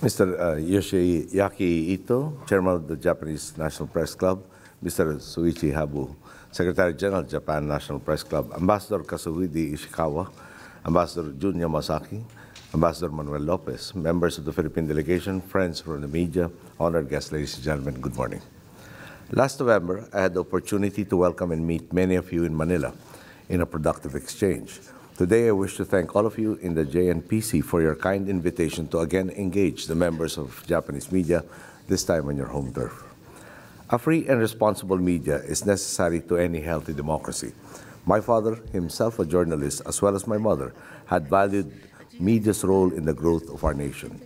Mr. Yoshiaki Ito, Chairman of the Japanese National Press Club, Mr. Suichi Habu, Secretary General of Japan National Press Club, Ambassador Kazuhide Ishikawa, Ambassador Jun Yamasaki, Ambassador Manuel Lopez, members of the Philippine delegation, friends from the media, honored guests, ladies and gentlemen, good morning. Last November, I had the opportunity to welcome and meet many of you in Manila in a productive exchange. Today, I wish to thank all of you in the JNPC for your kind invitation to again engage the members of Japanese media, this time on your home turf. A free and responsible media is necessary to any healthy democracy. My father, himself a journalist, as well as my mother, had valued media's role in the growth of our nation.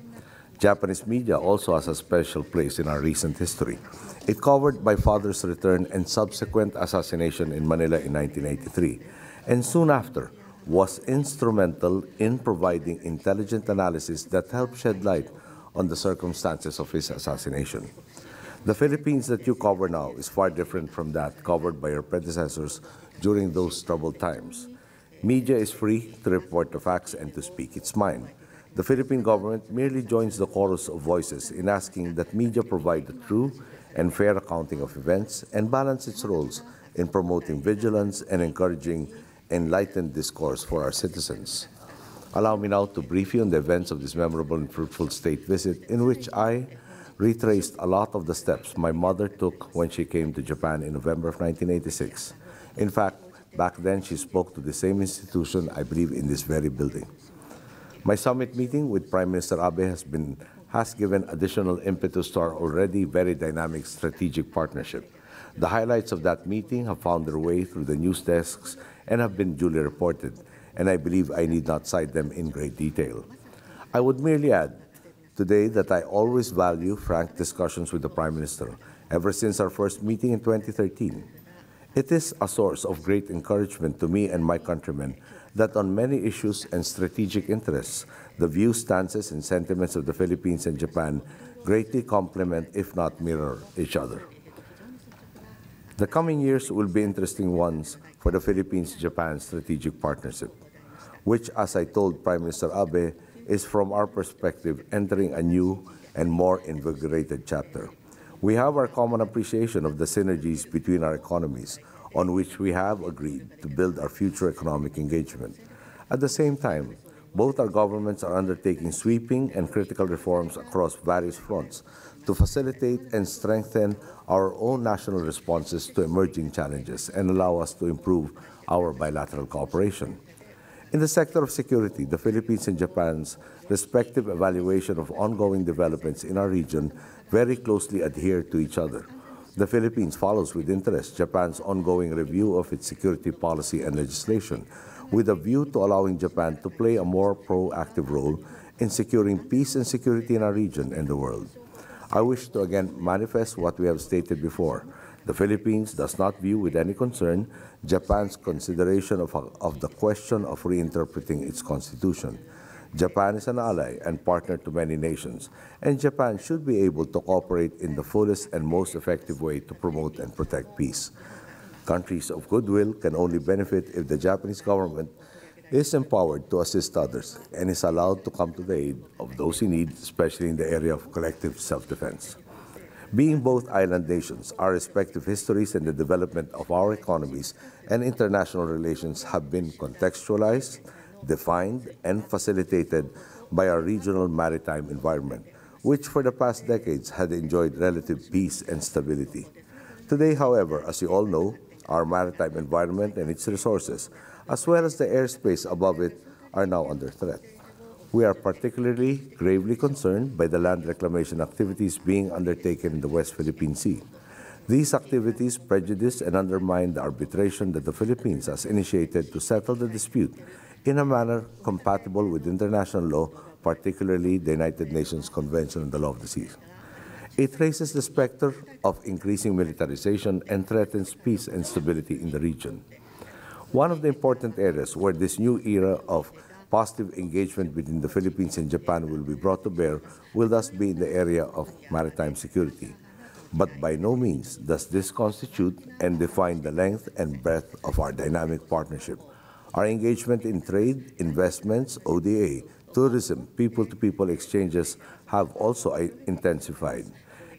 Japanese media also has a special place in our recent history. It covered my father's return and subsequent assassination in Manila in 1983, and soon after, was instrumental in providing intelligent analysis that helped shed light on the circumstances of his assassination. The Philippines that you cover now is far different from that covered by your predecessors during those troubled times. Media is free to report the facts and to speak its mind. The Philippine government merely joins the chorus of voices in asking that media provide the true and fair accounting of events and balance its roles in promoting vigilance and encouraging enlightened discourse for our citizens. Allow me now to brief you on the events of this memorable and fruitful state visit, in which I retraced a lot of the steps my mother took when she came to Japan in November of 1986. In fact, back then she spoke to the same institution, I believe, in this very building. My summit meeting with Prime Minister Abe has given additional impetus to our already very dynamic strategic partnership. The highlights of that meeting have found their way through the news desks and have been duly reported, and I believe I need not cite them in great detail. I would merely add today that I always value frank discussions with the Prime Minister, ever since our first meeting in 2013. It is a source of great encouragement to me and my countrymen that on many issues and strategic interests, the views, stances, and sentiments of the Philippines and Japan greatly complement, if not mirror, each other. The coming years will be interesting ones for the Philippines-Japan strategic partnership, which, as I told Prime Minister Abe, is from our perspective entering a new and more invigorated chapter. We have our common appreciation of the synergies between our economies, on which we have agreed to build our future economic engagement. At the same time, both our governments are undertaking sweeping and critical reforms across various fronts to facilitate and strengthen our own national responses to emerging challenges and allow us to improve our bilateral cooperation. In the sector of security, the Philippines and Japan's respective evaluation of ongoing developments in our region very closely adhere to each other. The Philippines follows with interest Japan's ongoing review of its security policy and legislation, with a view to allowing Japan to play a more proactive role in securing peace and security in our region and the world. I wish to again manifest what we have stated before. The Philippines does not view with any concern Japan's consideration of the question of reinterpreting its constitution. Japan is an ally and partner to many nations, and Japan should be able to cooperate in the fullest and most effective way to promote and protect peace. Countries of goodwill can only benefit if the Japanese government is empowered to assist others and is allowed to come to the aid of those in need, especially in the area of collective self-defense. Being both island nations, our respective histories and the development of our economies and international relations have been contextualized, defined, and facilitated by our regional maritime environment, which for the past decades had enjoyed relative peace and stability. Today, however, as you all know, our maritime environment and its resources, as well as the airspace above it, are now under threat. We are particularly gravely concerned by the land reclamation activities being undertaken in the West Philippine Sea. These activities prejudice and undermine the arbitration that the Philippines has initiated to settle the dispute in a manner compatible with international law, particularly the United Nations Convention on the Law of the Sea. It raises the specter of increasing militarization and threatens peace and stability in the region. One of the important areas where this new era of positive engagement between the Philippines and Japan will be brought to bear will thus be in the area of maritime security. But by no means does this constitute and define the length and breadth of our dynamic partnership. Our engagement in trade, investments, ODA, tourism, people-to-people exchanges have also intensified.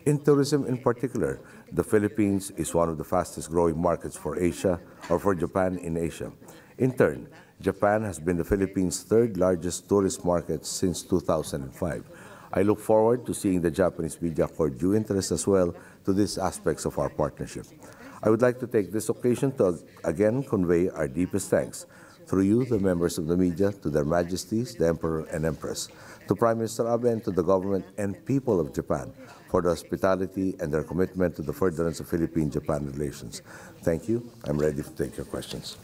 In tourism in particular, the Philippines is one of the fastest growing markets for Asia or for Japan in Asia. In turn, Japan has been the Philippines' third largest tourist market since 2005. I look forward to seeing the Japanese media accord due interest as well to these aspects of our partnership. I would like to take this occasion to again convey our deepest thanks through you, the members of the media, to their Majesties, the Emperor and Empress, to Prime Minister Abe and to the government and people of Japan for the hospitality and their commitment to the furtherance of Philippine-Japan relations. Thank you. I'm ready to take your questions.